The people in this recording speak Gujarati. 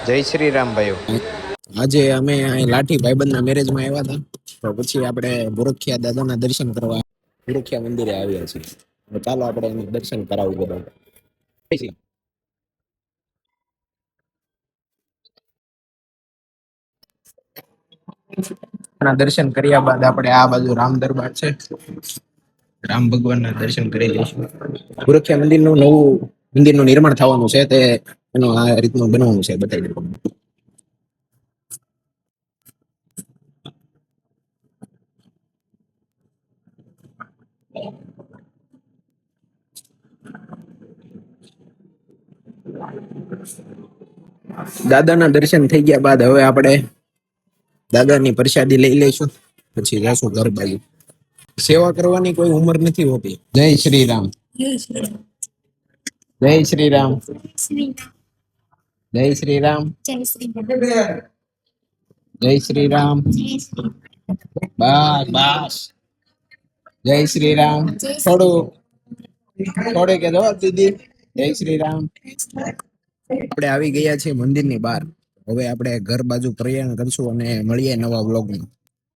જય શ્રી રામ ભાઈઓ. આજે અમે અહીં લાઠી ભાઈબંધના મેરેજમાં આવ્યા હતા, તો પછી આપણે ગોરખિયા દાદાના દર્શન કરવા ગોરખિયા મંદિરે આવ્યા છીએ. તો ચાલો આપણે એનું દર્શન કરાવું બધા. દર્શન કર્યા બાદ આપણે આ બાજુ રામ દરબાર છે, રામ ભગવાનના દર્શન કરી લઈશું. ગોરખિયા મંદિરનું નવું મંદિરનું નિર્માણ થવાનું છે, તે એનું આ રીતનું બનવાનું છે, બતાવી દઉં. દાદાના દર્શન થઈ ગયા બાદ હવે આપણે દાદાની પ્રસાદી લઈ લઈશું, પછી જઈશું ઘર બાજુ. સેવા કરવાની કોઈ ઉંમર નથી હોતી. જય શ્રી રામ. જય શ્રી રામ. જય શ્રી રામ. જય શ્રી રામ. જય શ્રી રામ. બસ બસ. જય શ્રી રામ. થોડું કે જવાબ દીધી. જય શ્રી રામ. આપણે આવી ગયા છીએ મંદિરની બહાર. હવે આપણે ઘર બાજુ પ્રયાણ કરશું અને મળીએ નવા વ્લોગમાં.